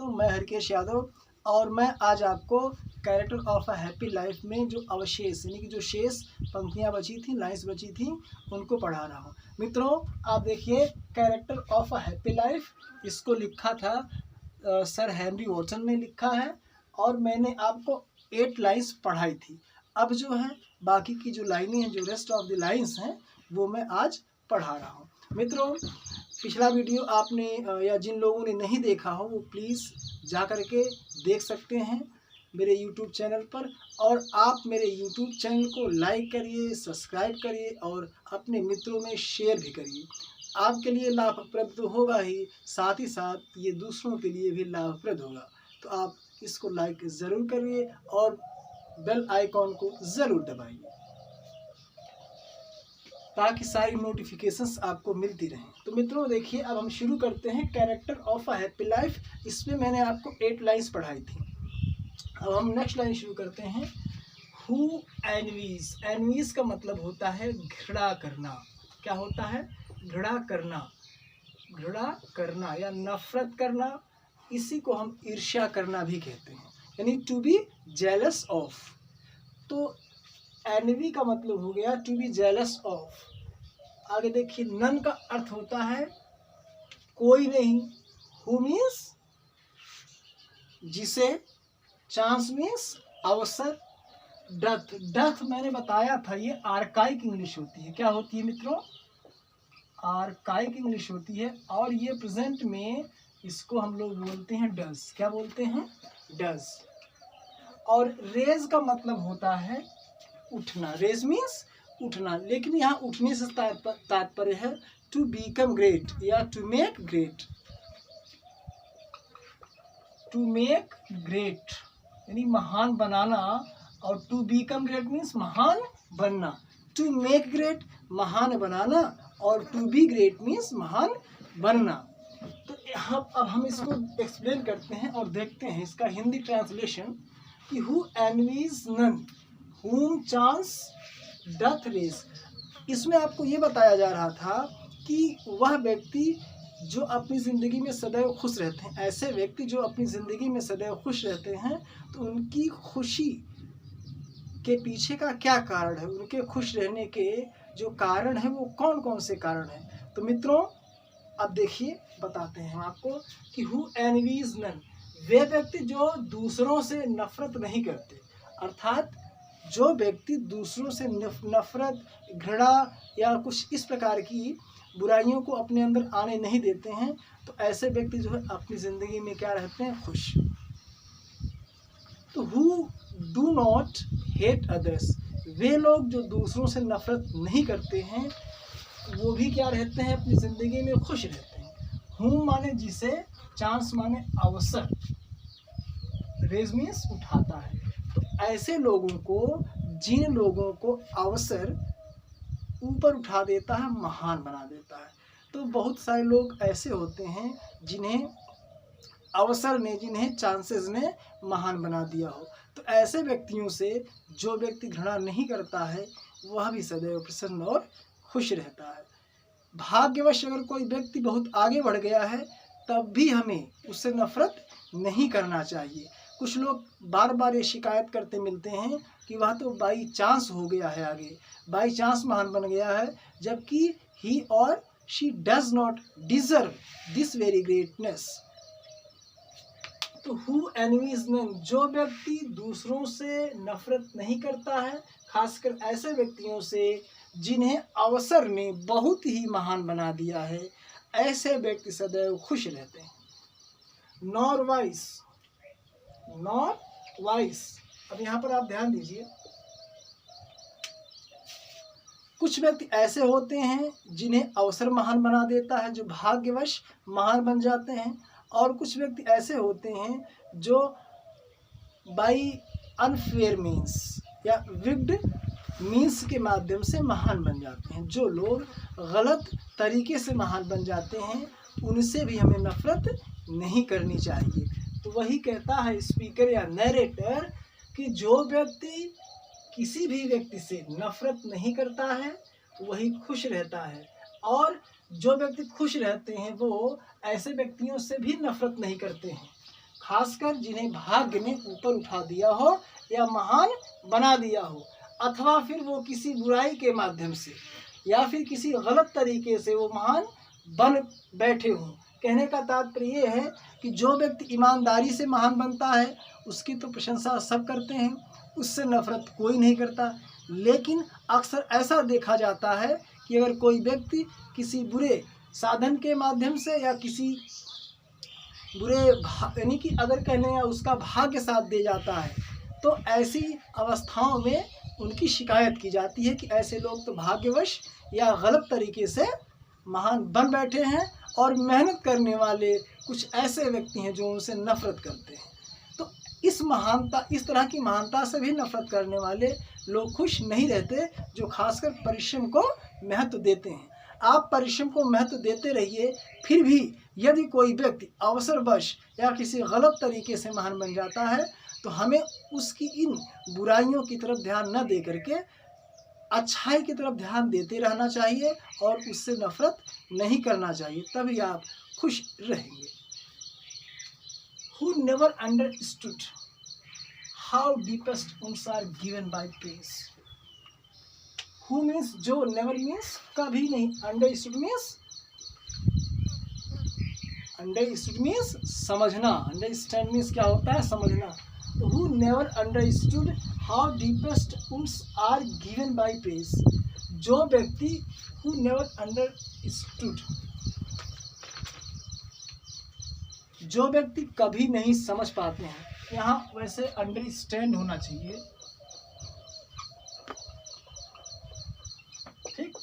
दोस्तों, मैं हरकेश यादव और मैं आज आपको character of a happy life में जो अवशेष यानी कि जो शेष पंक्तियाँ बची थी, लाइन्स बची थी, उनको पढ़ा रहा हूँ। मित्रों, आप देखिए character of a happy life, इसको लिखा था सर हेनरी वॉटसन ने लिखा है और मैंने आपको 8 लाइन्स पढ़ाई थी। अब जो है बाकी की जो लाइनें हैं, जो रेस्ट ऑफ द लाइन्स हैं, वो मैं आज पढ़ा रहा हूँ। मित्रों, पिछला वीडियो आपने या जिन लोगों ने नहीं देखा हो वो प्लीज़ जा कर के देख सकते हैं मेरे YouTube चैनल पर, और आप मेरे YouTube चैनल को लाइक करिए, सब्सक्राइब करिए और अपने मित्रों में शेयर भी करिए। आपके लिए लाभप्रद तो होगा ही, साथ ही साथ ये दूसरों के लिए भी लाभप्रद होगा। तो आप इसको लाइक ज़रूर करिए और बेल आइकॉन को ज़रूर दबाइए ताकि सारी नोटिफिकेशंस आपको मिलती रहें। तो मित्रों देखिए, अब हम शुरू करते हैं character of a happy life. इसमें मैंने आपको 8 लाइन्स पढ़ाई थी। अब हम नेक्स्ट लाइन शुरू करते हैं। हु एनवीज, एनवीज का मतलब होता है घृणा करना। क्या होता है? घृणा करना, घृणा करना या नफरत करना। इसी को हम ईर्ष्या करना भी कहते हैं, यानी टू बी जेलस ऑफ। तो एनवी का मतलब हो गया टू बी जेलस ऑफ। आगे देखिए, नन का अर्थ होता है कोई नहीं। हु मीन्स जिसे, चांस मीन्स अवसर, डथ, डथ मैंने बताया था ये आर्काइक इंग्लिश होती है। क्या होती है मित्रों? आर्काइक इंग्लिश होती है। और ये प्रेजेंट में इसको हम लोग बोलते हैं डज। क्या बोलते हैं? डज। और रेज का मतलब होता है उठना। रेज मीन्स उठना, लेकिन यहाँ उठने से तात्पर्य है टू बीकम ग्रेट या to make great. To make great यानी महान बनाना, और टू बीकम ग्रेट मीन्स महान बनना। टू मेक ग्रेट महान बनाना, और टू बी ग्रेट मीन्स महान बनना। तो अब हम इसको एक्सप्लेन करते हैं और देखते हैं इसका हिंदी ट्रांसलेशन कि who envies none whom chance doth raise। इसमें आपको ये बताया जा रहा था कि वह व्यक्ति जो अपनी ज़िंदगी में सदैव खुश रहते हैं, ऐसे व्यक्ति जो अपनी ज़िंदगी में सदैव खुश रहते हैं, तो उनकी खुशी के पीछे का क्या कारण है, उनके खुश रहने के जो कारण है वो कौन कौन से कारण हैं। तो मित्रों अब देखिए, बताते हैं हम आपको कि हु एनवीज नन, वे व्यक्ति जो दूसरों से नफरत नहीं करते, अर्थात जो व्यक्ति दूसरों से नफरत, घृणा या कुछ इस प्रकार की बुराइयों को अपने अंदर आने नहीं देते हैं, तो ऐसे व्यक्ति जो है अपनी ज़िंदगी में क्या रहते हैं? खुश। तो who do not hate others, वे लोग जो दूसरों से नफरत नहीं करते हैं, वो भी क्या रहते हैं? अपनी ज़िंदगी में खुश रहते हैं। हूँ माने जिसे, चांस माने अवसर, रेज मीन्स उठाता है। तो ऐसे लोगों को, जिन लोगों को अवसर ऊपर उठा देता है, महान बना देता है। तो बहुत सारे लोग ऐसे होते हैं जिन्हें अवसर ने, जिन्हें चांसेस ने महान बना दिया हो। तो ऐसे व्यक्तियों से जो व्यक्ति घृणा नहीं करता है, वह भी सदैव प्रसन्न और खुश रहता है। भाग्यवश अगर कोई व्यक्ति बहुत आगे बढ़ गया है, तब भी हमें उससे नफरत नहीं करना चाहिए। कुछ लोग बार बार ये शिकायत करते मिलते हैं कि वह तो बाई चांस हो गया है आगे, बाई चांस महान बन गया है, जबकि ही और she does not deserve this very greatness. तो हु एनवीज नन, जो व्यक्ति दूसरों से नफरत नहीं करता है, खासकर ऐसे व्यक्तियों से जिन्हें अवसर ने बहुत ही महान बना दिया है, ऐसे व्यक्ति सदैव खुश रहते हैं। Nor vice, nor vice. अब यहाँ पर आप ध्यान दीजिए, कुछ व्यक्ति ऐसे होते हैं जिन्हें अवसर महान बना देता है, जो भाग्यवश महान बन जाते हैं, और कुछ व्यक्ति ऐसे होते हैं जो बाई अनफेयर मीन्स या विग्ड मीन्स के माध्यम से महान बन जाते हैं। जो लोग गलत तरीके से महान बन जाते हैं, उनसे भी हमें नफरत नहीं करनी चाहिए। तो वही कहता है स्पीकर या नैरेटर कि जो व्यक्ति किसी भी व्यक्ति से नफरत नहीं करता है, वही खुश रहता है, और जो व्यक्ति खुश रहते हैं वो ऐसे व्यक्तियों से भी नफरत नहीं करते हैं। खासकर जिन्हें भाग्य ने ऊपर उठा दिया हो या महान बना दिया हो, अथवा फिर वो किसी बुराई के माध्यम से या फिर किसी गलत तरीके से वो महान बन बैठे हों। कहने का तात्पर्य ये है कि जो व्यक्ति ईमानदारी से महान बनता है उसकी तो प्रशंसा सब करते हैं, उससे नफरत कोई नहीं करता। लेकिन अक्सर ऐसा देखा जाता है कि अगर कोई व्यक्ति किसी बुरे साधन के माध्यम से या किसी बुरे यानी कि अगर कहने या उसका भाग्य साथ दे जाता है, तो ऐसी अवस्थाओं में उनकी शिकायत की जाती है कि ऐसे लोग तो भाग्यवश या गलत तरीके से महान बन बैठे हैं और मेहनत करने वाले कुछ ऐसे व्यक्ति हैं जो उनसे नफरत करते हैं। तो इस तरह की महानता से भी नफरत करने वाले लोग खुश नहीं रहते, जो खासकर परिश्रम को महत्व देते हैं। आप परिश्रम को महत्व देते रहिए, फिर भी यदि कोई व्यक्ति अवसरवश या किसी गलत तरीके से महान बन जाता है तो हमें उसकी इन बुराइयों की तरफ ध्यान न दे करके अच्छाई की तरफ ध्यान देते रहना चाहिए और उससे नफरत नहीं करना चाहिए, तभी आप खुश रहेंगे। Who never understood how deepest wounds are given by praise. Who means जो, never means कभी नहीं, understood means समझना, understand means क्या होता है, समझना। तो who never understood how deepest wounds are given by praise. जो व्यक्ति who never understood, जो व्यक्ति कभी नहीं समझ पाते हैं, यहाँ वैसे अंडरस्टैंड होना चाहिए, ठीक,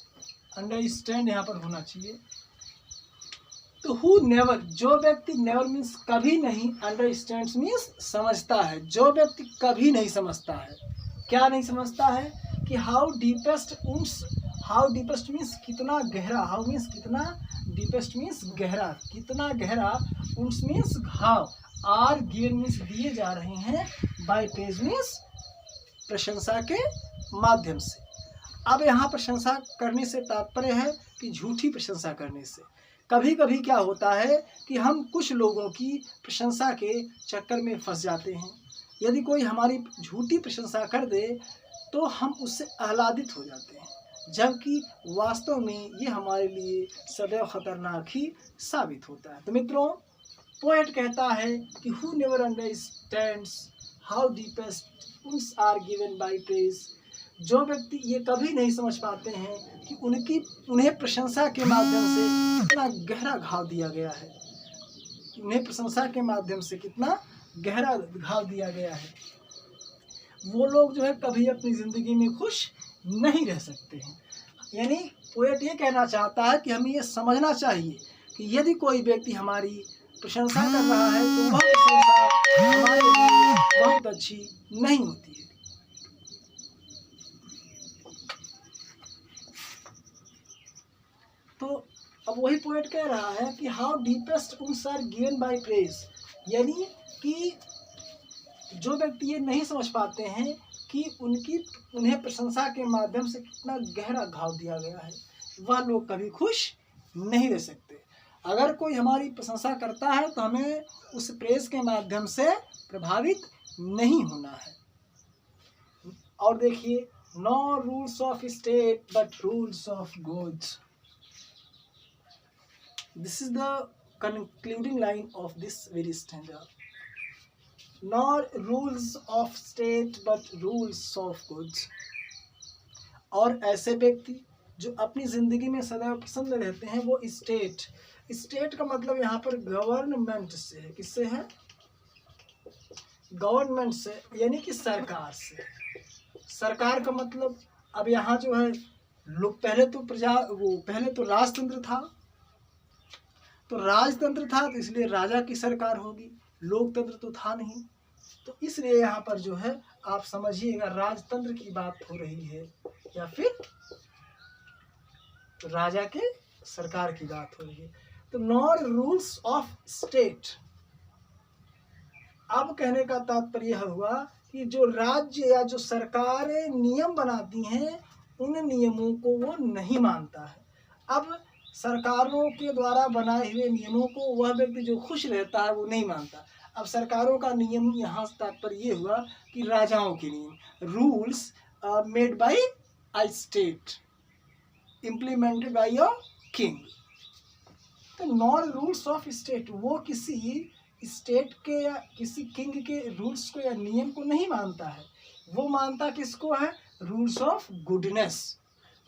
अंडरस्टैंड यहाँ पर होना चाहिए। तो हु नेवर, जो व्यक्ति नेवर मीन्स कभी नहीं, अंडरस्टैंड्स मीन्स समझता है। जो व्यक्ति कभी नहीं समझता है, क्या नहीं समझता है कि हाउ डीपेस्ट मीन्स कितना गहरा, हाउ मीन्स कितना, डीपेस्ट मीन्स गहरा, कितना गहरा, उन्स मीन्स घाव, आर गिवन मीन्स दिए जा रहे हैं, बाय प्रेज मीन्स प्रशंसा के माध्यम से। अब यहाँ प्रशंसा करने से तात्पर्य है कि झूठी प्रशंसा करने से। कभी कभी क्या होता है कि हम कुछ लोगों की प्रशंसा के चक्कर में फंस जाते हैं। यदि कोई हमारी झूठी प्रशंसा कर दे तो हम उससे आह्लादित हो जाते हैं, जबकि वास्तव में ये हमारे लिए सदैव खतरनाक ही साबित होता है। तो मित्रों, पोएट कहता है कि who never understands how deepest wounds are given by praise. जो व्यक्ति ये कभी नहीं समझ पाते हैं कि उन्हें प्रशंसा के माध्यम से कितना गहरा घाव दिया गया है, उन्हें प्रशंसा के माध्यम से कितना गहरा घाव दिया गया है, वो लोग जो है कभी अपनी ज़िंदगी में खुश नहीं रह सकते हैं। यानी पोएट ये कहना चाहता है कि हमें ये समझना चाहिए कि यदि कोई व्यक्ति हमारी प्रशंसा कर रहा है तो वह प्रशंसा हमारे लिए बहुत अच्छी नहीं होती है। तो अब वही पोएट कह रहा है कि how deepest wounds are given by praise, यानी कि जो व्यक्ति ये नहीं समझ पाते हैं कि उन्हें प्रशंसा के माध्यम से कितना गहरा घाव दिया गया है, वह लोग कभी खुश नहीं रह सकते। अगर कोई हमारी प्रशंसा करता है तो हमें उस प्रेज के माध्यम से प्रभावित नहीं होना है। और देखिए, no rules of state but rules of gods. This is the concluding line of this very stanza. Nor rules of state but rules of goods. और ऐसे व्यक्ति जो अपनी ज़िंदगी में सदैव पसंद रहते हैं वो स्टेट का मतलब यहाँ पर गवर्नमेंट से है। किससे है? गवर्नमेंट से, यानी कि सरकार से। सरकार का मतलब अब यहाँ जो है लोग पहले तो राजतंत्र था, तो राजतंत्र था तो इसलिए राजा की सरकार होगी, लोकतंत्र तो था नहीं। तो इसलिए यहाँ पर जो है आप समझिएगा राजतंत्र की बात हो रही है या फिर राजा के सरकार की बात हो रही है। तो नॉर रूल्स ऑफ स्टेट, अब कहने का तात्पर्य हुआ कि जो राज्य या जो सरकारें नियम बनाती हैं उन नियमों को वो नहीं मानता है। अब सरकारों के द्वारा बनाए हुए नियमों को वह व्यक्ति जो खुश रहता है वो नहीं मानता। अब सरकारों का नियम यहाँ से तात्पर्य ये हुआ कि राजाओं के नियम, rules made by a state implemented by a king. तो नॉन रूल्स ऑफ स्टेट, वो किसी स्टेट के या किसी किंग के रूल्स को या नियम को नहीं मानता है, वो मानता किसको है? Rules of goodness.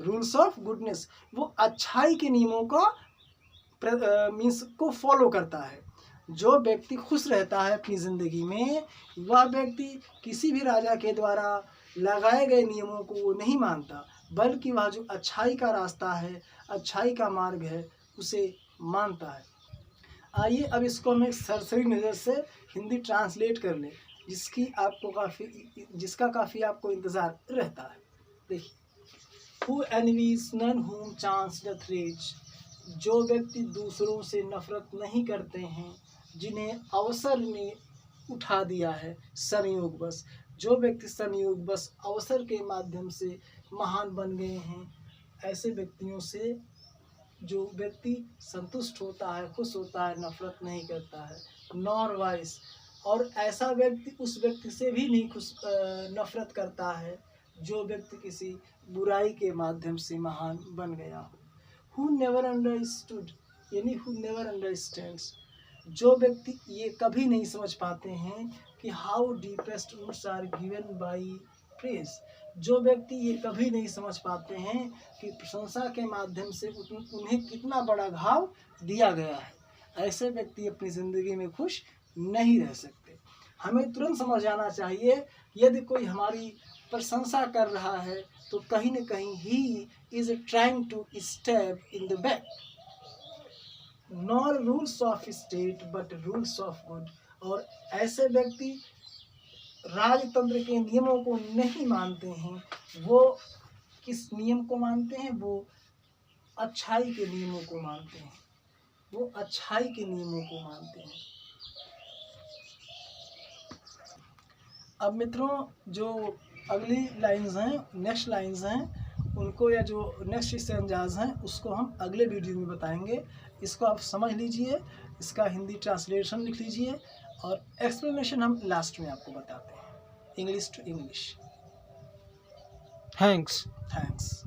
Rules of goodness, वो अच्छाई के नियमों का मीन्स को फॉलो करता है। जो व्यक्ति खुश रहता है अपनी ज़िंदगी में, वह व्यक्ति किसी भी राजा के द्वारा लगाए गए नियमों को वो नहीं मानता, बल्कि वह जो अच्छाई का रास्ता है, अच्छाई का मार्ग है, उसे मानता है। आइए अब इसको हम एक सरसरी नज़र से हिंदी ट्रांसलेट कर लें, जिसका काफ़ी आपको इंतज़ार रहता है। देखिए, Who envies none whom chance doth reach, जो व्यक्ति दूसरों से नफरत नहीं करते हैं जिन्हें अवसर ने उठा दिया है संयोग बस। जो व्यक्ति संयोग बस अवसर के माध्यम से महान बन गए हैं, ऐसे व्यक्तियों से जो व्यक्ति संतुष्ट होता है, खुश होता है, नफरत नहीं करता है। नॉर वाइस, और ऐसा व्यक्ति उस व्यक्ति से भी नहीं नफरत करता है जो व्यक्ति किसी बुराई के माध्यम से महान बन गया हो। हु नेवर अंडरस्टूड, यानी हु नेवर अंडरस्टैंड्स, जो व्यक्ति ये कभी नहीं समझ पाते हैं कि how deepest roots are given by praise, जो व्यक्ति ये कभी नहीं समझ पाते हैं कि प्रशंसा के माध्यम से उन्हें कितना बड़ा घाव दिया गया है, ऐसे व्यक्ति अपनी ज़िंदगी में खुश नहीं रह सकते। हमें तुरंत समझ आना चाहिए, यदि कोई हमारी प्रशंसा कर रहा है तो कहीं न कहीं he is trying to stab in the back. Not rules of state but rules of good, और ऐसे व्यक्ति राजतंत्र के नियमों को नहीं मानते हैं। वो किस नियम को मानते हैं? वो अच्छाई के नियमों को मानते हैं। वो अच्छाई के नियमों को मानते हैं। अब मित्रों, जो अगली लाइंस हैं, नेक्स्ट लाइंस हैं, उनको या जो नेक्स्ट इस्तेंजाज हैं उसको हम अगले वीडियो में बताएंगे। इसको आप समझ लीजिए, इसका हिंदी ट्रांसलेशन लिख लीजिए, और एक्सप्लेनेशन हम लास्ट में आपको बताते हैं, English to English. Thanks. Thanks.